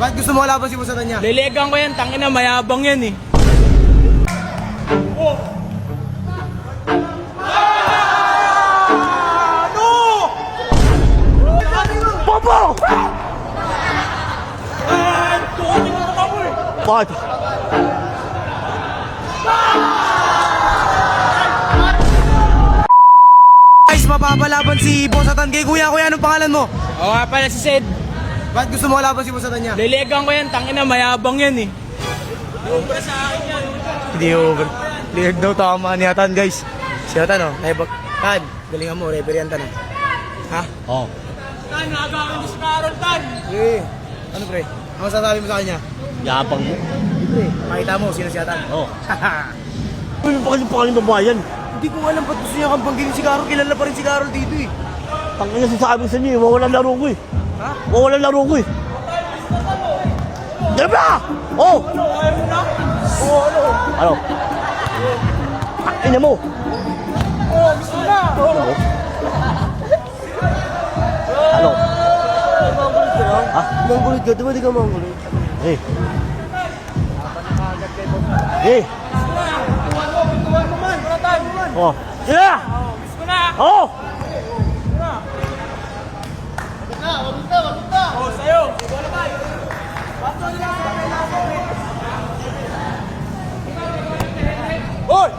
Bakit gusto mo laban si Boss Adanya? Lelegang ko yan, tangina, mayabang yan eh. Oh. Popo! Bakit? Guys, mapapalaban si Boss Atan kay Kuya. Kuya, anong pangalan mo? Oo nga pala si Sed. Bakit gusto mo laban si Boss Adanya? Lelegang ko yan, tangina, mayabang yan eh. Hindi over. Liag daw tama ni Atan, guys. Si Atan, oh. Ay, Tan, galingan mo. Referee yan, Tan. Ha? Oo. Tan, nagagawin mo si Carol, Tan. Eh, ano pre? Ano masasabi mo sa kanya? Yapang mo. Pre, makita mo sino si Atan. Oo. Ano pa kasi babayan? Hindi ko alam ba't gusto niya kang banggilin si Carol. Kilala pa rin si Carol dito eh. Tangina sasabi sa inyo, mawalan laro ko eh. Ha? Mawalan laro ko eh. Diyan ba? Oo! Ayaw mo na? Oo, ano? Ano? Ina mo! Oo, gusto na. Ano? Manggulit ka lang? Ha? Manggulit ka? Di ba di ka manggulit? Eh. Eh. Oh. Sila! Gusto na. Oo! Oo, sa'yo. Hoy!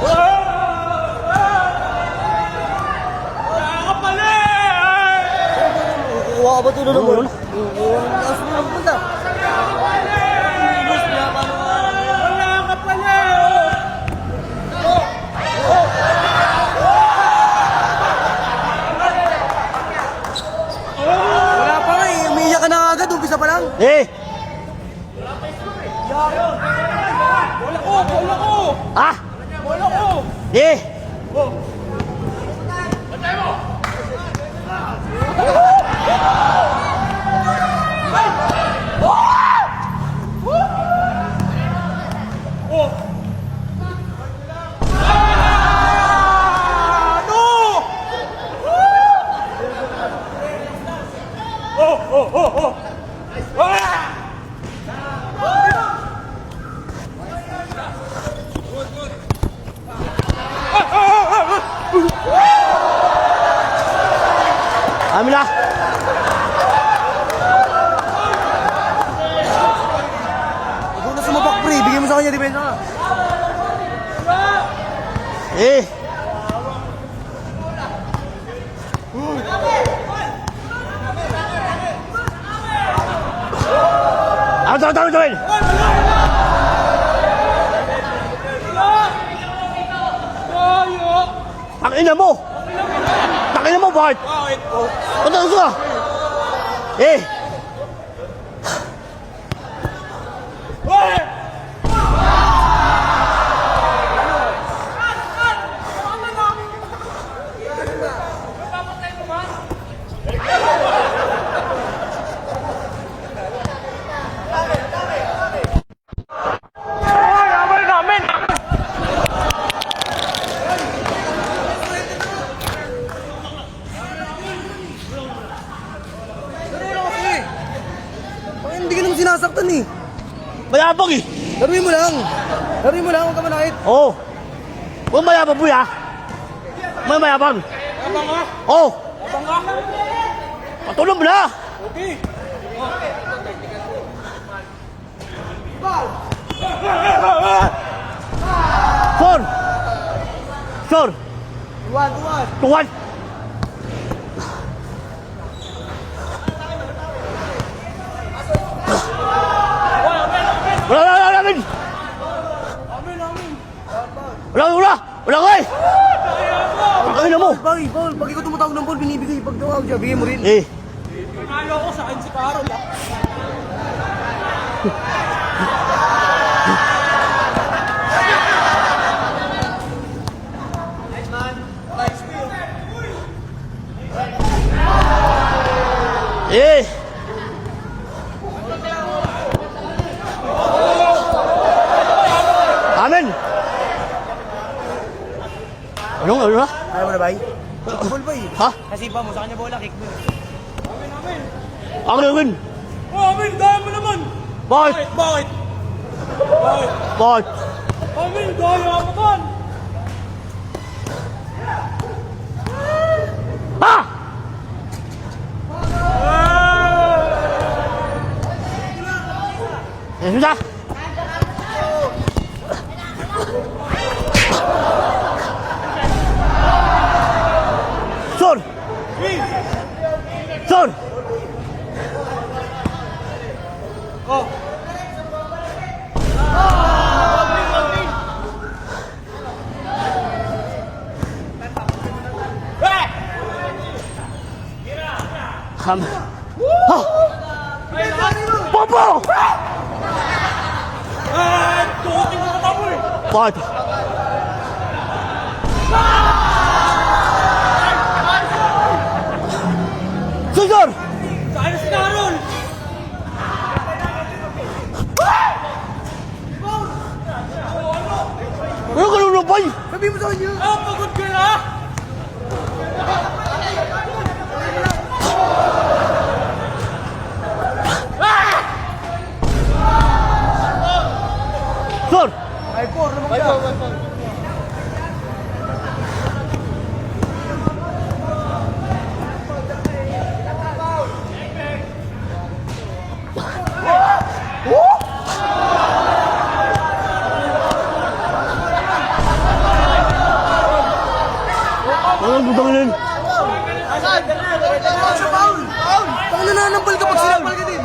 Wala! Kuha ka ba ito na naman? Wala. Taas mo lang punta. Wala ka pala. Wala pa nga eh. Umiiyak ka na agad. Umpisa pa lang. Eh! Wala ko. Ah! Wala ko. Eh! Amin na! Ikaw na sumapak pre. Bigyan mo sa kanya depensa ka. Eh! Ano tawin? Ang ina mo! Bakit? Bakit po? Ano ka? Eh! Hindi ka naman sinasaktan eh. Mayabang eh! Laruin mo lang. Huwag ka manakit. Oo! Huwag mayabang po ya! May mayabang! Abang ka? Oo! Abang ka? Patulong mo na! Okay. Sure! Tuwan! Wala namin! Wala ko eh! Ang ina mo! Paul, pag ikaw tumatawag ng ball, binibigay. Pag tawag siya, bigay mo rin. Eh! Nanalo ko sa akin si Carol. Eh! Ano na? Ayaw mo na, bay? Kickball, bay. Ha? Nasipa mo, sa kanya bola, kickball. Ako na rin. Oh, Amin, daya mo naman. Bakit? Bakit? Bakit? Bakit? Amin, daya mo man. Ha? Ano na? Son! Son! Oh. Ham. Ha! Popo! Eh, tuhutin mo ka mo eh. Bakit? Cesar! Saan na si Carol? Ano ka lulubay? Sabi mo sa kanya. Ah, pagod ka na? Sir! Ay, por, lumag ka. Ano ang butangin? Paano nanambal ka pag sinampal ka din?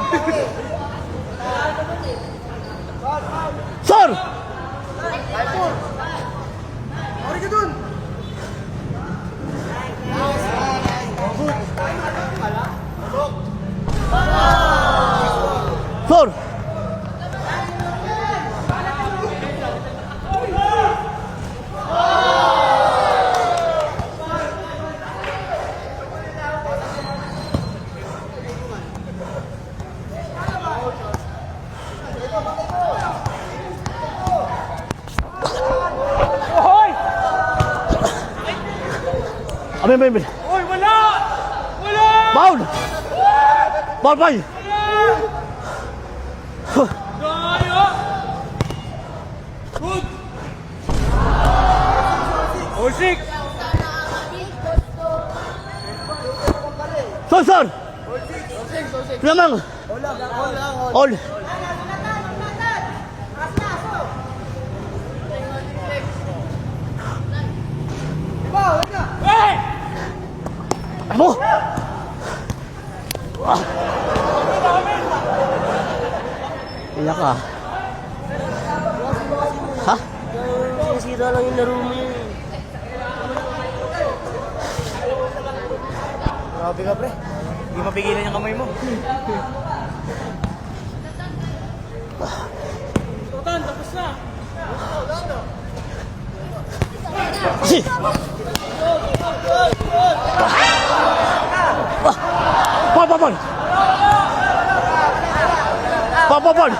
Sir! Mari ka dun. Sir! Hoy! Amin. Hoy, wala! Wala! Baul! Baul, bay! Daya! Good! Osik! Sir! Lamang! All! Hey! Ano? Iyak ka. Ha? Sira lang yung laro mo yun. Grabe ka, pre. Hindi mapigilan yung kamay mo. Tutan, tapos na! Kasi! Paul! Paul!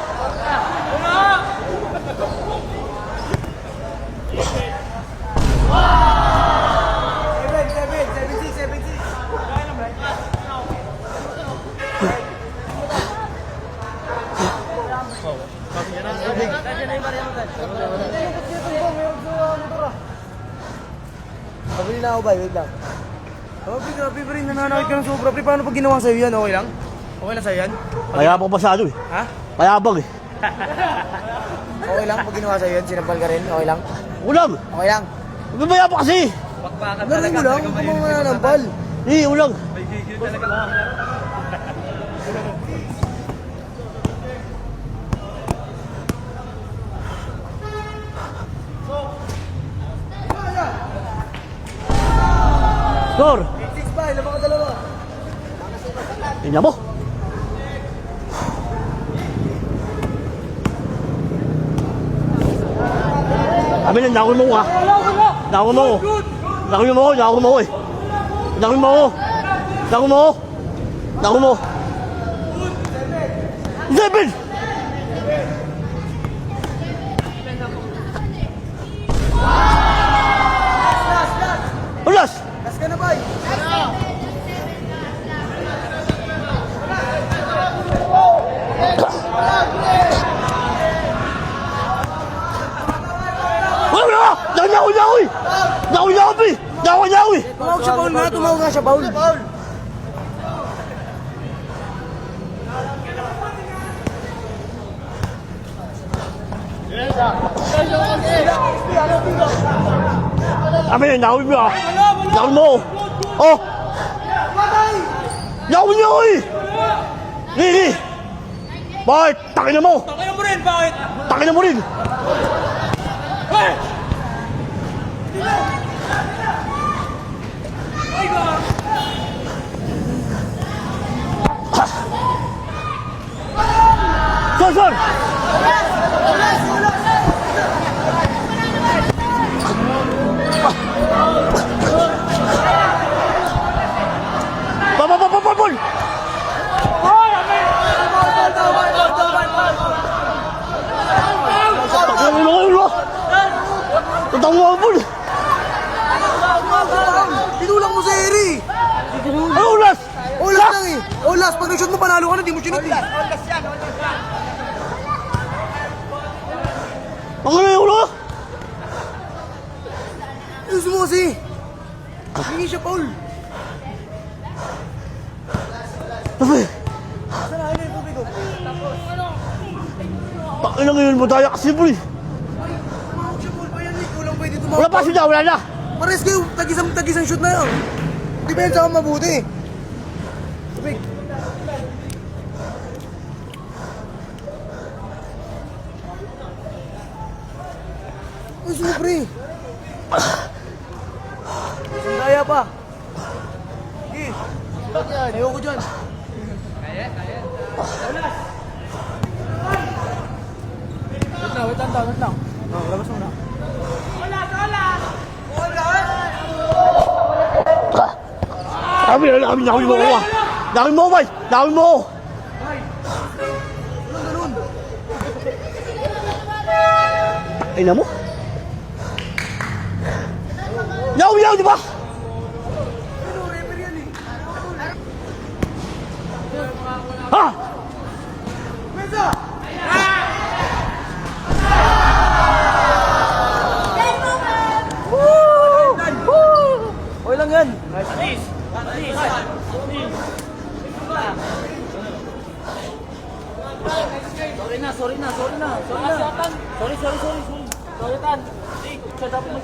Pabili na ako, bay. Wait lang. Grabe, pre. Nananakit ka ng sobra, pre. Paano pag ginawa sa'yo yan? Okay lang? Okay lang sa'yo yan? Mayabang pasado eh. Ha? Mayabang eh. Okay lang pag ginawa sa'yo yan? Sinampal ka rin? Okay lang? Ulang! Okay lang? Ano mayabang kasi? Galing mo lang kung mga nanambal. Eh, ulang! Sir! 6 bay, labang ka dalawa. Tingnan mo! Kami lang, nakawin mo ko ha! Nakawin mo ko! Nakawin mo ko! Nakawin mo ko eh! Nakawin mo ko! Nakawin mo ko! Nakawin mo ko! 7! Yawi! Yawi! Yawi! Tumawag siya, Paul nga. Tumawag nga siya, Paul. Abi, yawi mo ah. Yawi mo. Oh! Yawi! Lili! Bakit? Takin na mo! Takinan mo rin, bakit? Takin na mo rin! Hey! Son! Bol! Takin mo ulo! Tatang mo ang bol! Pinulang mo sa Eri. Ay, ulas! Olas lang eh. Olas. Pag nag-shoot mo, panalo ka na. Di mo sinit eh. Ang ano yung ulo? Gusto mo kasi. Hingi siya, Paul. Tabi! Saan na yung tubig ko? Takin na ngayon mo tayo kasi bol! Tumawag siya, Paul. Pa yan eh. Kulang pwede tumawag. Wala pa siya, wala na! Pares kayo. Tagisang shoot na yun. Depensa ka mabuti. Tubig. Ay, sumupre. Sandaya pa. Sige. Ayaw ko dyan. Wait lang. Oh, labas mo na. Kami mo ko ah! Dami mo, bay! Dami mo! Ganun. Ay na mo? Yaw, di ba? Ha? Okay lang yan. Sorry na. Sorry, Tan. Sorry, Tan. Shut up mo,